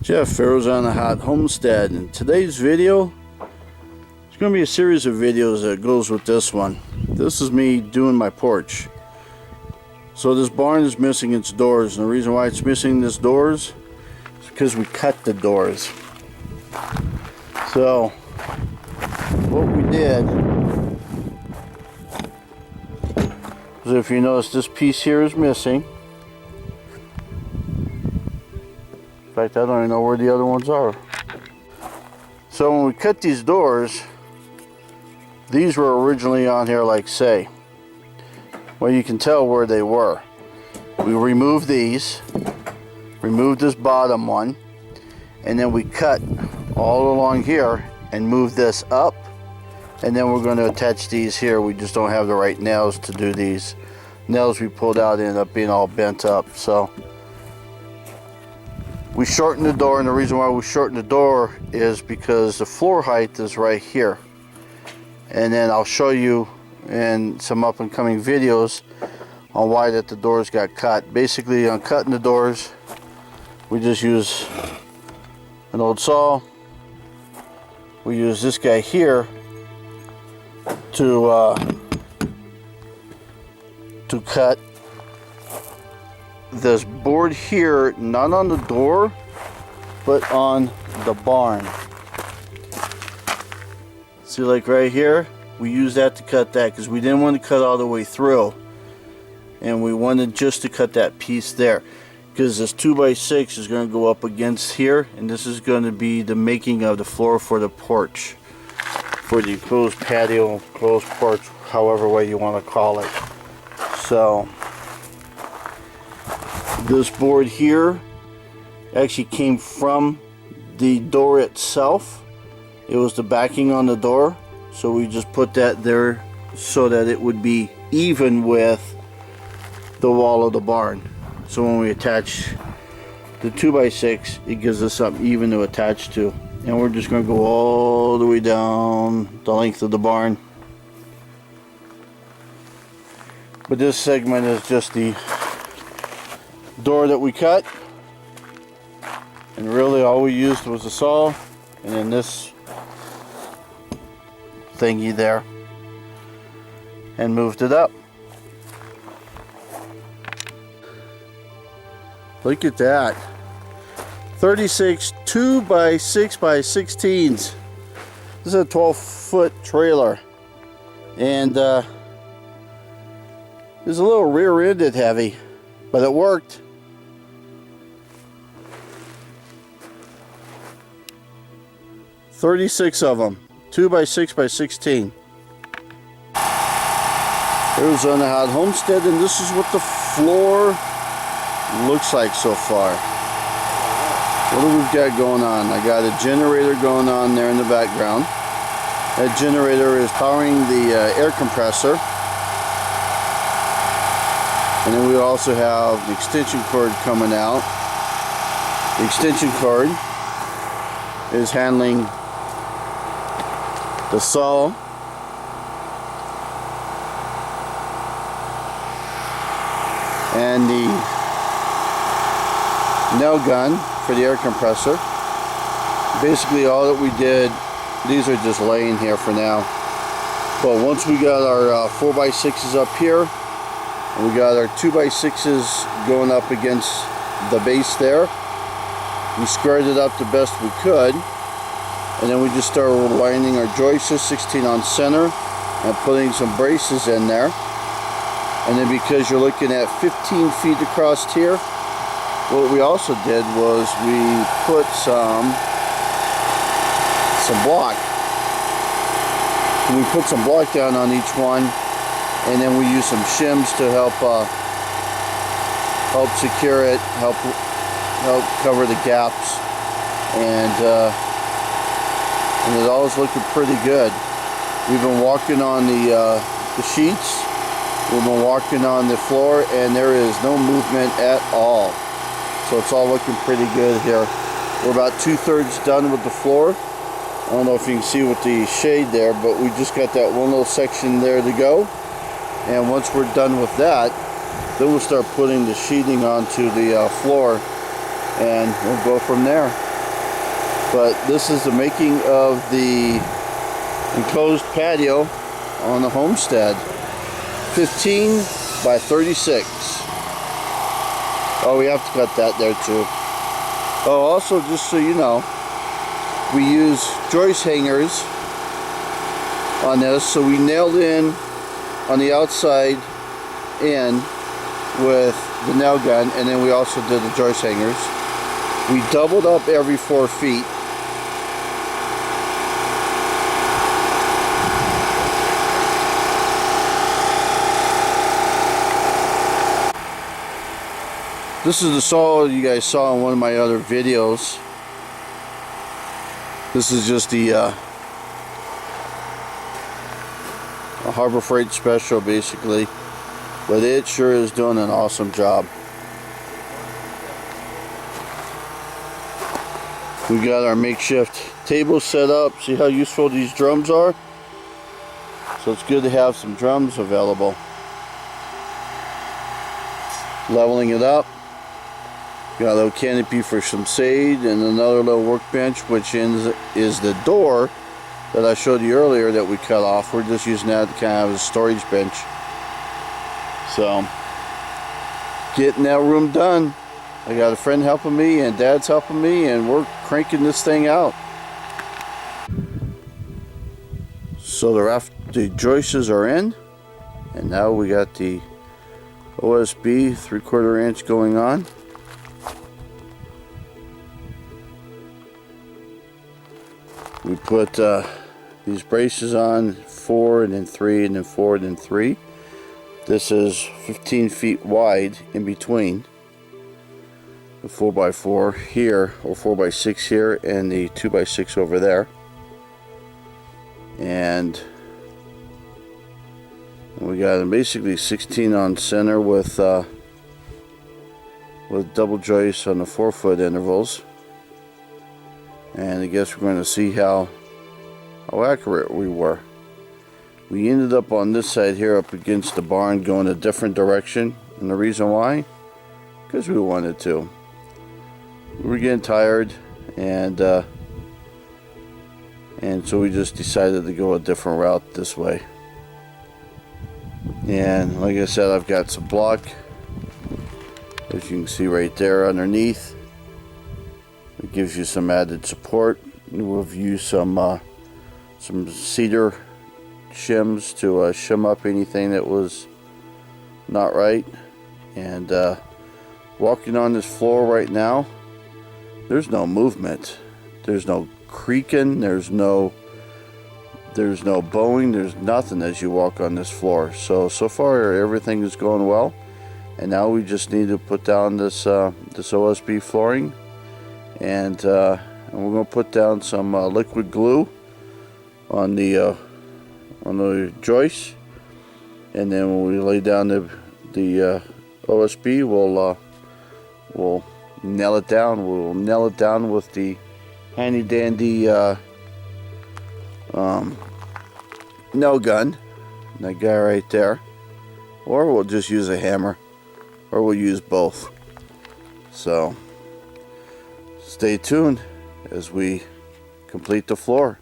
Jeff Farrow's on the Hot Homestead, and today's video is going to be a series of videos that goes with this one. This is me doing my porch. So this barn is missing its doors, and the reason why it's missing its doors is because we cut the doors. So what we did is, if you notice, this piece here is missing. In fact, I don't even know where the other ones are. So when we cut these doors, these were originally on here like say. Well, you can tell where they were. We removed these, removed this bottom one, and then we cut all along here and moved this up, and then we're going to attach these here. We just don't have the right nails to do these. Nails we pulled out ended up being all bent up, so we shortened the door, and the reason why we shortened the door is because the floor height is right here. And then I'll show you in some up and coming videos on why that the doors got cut. Basically, on cutting the doors, we just use an old saw. We use this guy here to cut this board here, not on the door, but on the barn. See, like right here, we use that to cut that because we didn't want to cut all the way through, and we wanted just to cut that piece there, because this 2x6 is going to go up against here, and this is going to be the making of the floor for the porch, for the enclosed patio, enclosed porch, however way you want to call it. So this board here actually came from the door itself. It was the backing on the door, so we just put that there so that it would be even with the wall of the barn. So when we attach the 2x6, it gives us something even to attach to. And we're just going to go all the way down the length of the barn. But this segment is just the door that we cut, and really all we used was a saw and then this thingy there, and moved it up. Look at that, 36 2x6x16s. This is a 12-foot trailer, and it's a little rear-ended heavy, but it worked. "36 of them, 2x6x16. There's on the Hot Homestead, and this is what the floor looks like so far. What do we've got going on? I got a generator going on there in the background. That generator is powering the air compressor. And then we also have the extension cord coming out. The extension cord is handling the saw, and the nail gun for the air compressor. Basically all that we did, these are just laying here for now. But once we got our 4x6s up here, and we got our 2x6s going up against the base there, we squared it up the best we could, and then we just started lining our joists, 16 on center, and putting some braces in there. And then because you're looking at 15 feet across here, what we also did was we put some block. We put some block down on each one, and then we use some shims to help secure it, help cover the gaps, and it all is looking pretty good. We've been walking on the sheets, we've been walking on the floor, and there is no movement at all. So it's all looking pretty good here. We're about 2/3 done with the floor. I don't know if you can see with the shade there, but we just got that one little section there to go. And once we're done with that, then we'll start putting the sheeting onto the floor, and we'll go from there. But this is the making of the enclosed patio on the Homestead. 15 by 36. Oh, we have to cut that there too. Oh, also, just so you know, we use joist hangers on this, so we nailed in on the outside in with the nail gun, and then we also did the joist hangers. We doubled up every 4 feet. This is the saw you guys saw in one of my other videos. This is just the Harbor Freight Special, basically, but it sure is doing an awesome job. We got our makeshift table set up. See how useful these drums are? So it's good to have some drums available. Leveling it up. Got a little canopy for some shade and another little workbench, which is the door that I showed you earlier that we cut off. We're just using that kind of as a storage bench. So, getting that room done. I got a friend helping me and Dad's helping me, and we're cranking this thing out. So the joists are in, and now we got the OSB 3/4 inch going on. We put these braces on, 4 and then 3 and then 4 and then 3. This is 15 feet wide in between the 4x4 here, or 4x6 here, and the 2x6 over there. And we got basically 16 on center with double joists on the 4-foot intervals. And I guess we're going to see how accurate we were. We ended up on this side here up against the barn going a different direction, and the reason why? Because we wanted to. We were getting tired, and so we just decided to go a different route this way. And like I said, I've got some block, as you can see right there underneath. It gives you some added support. We've used some cedar shims to shim up anything that was not right. And walking on this floor right now, there's no movement. There's no creaking. There's no bowing. There's nothing as you walk on this floor. So far everything is going well. And now we just need to put down this OSB flooring. And we're going to put down some liquid glue on the joists, and then when we lay down the OSB, we'll nail it down. We'll nail it down with the handy dandy nail gun, that guy right there, or we'll just use a hammer, or we'll use both. So stay tuned as we complete the floor.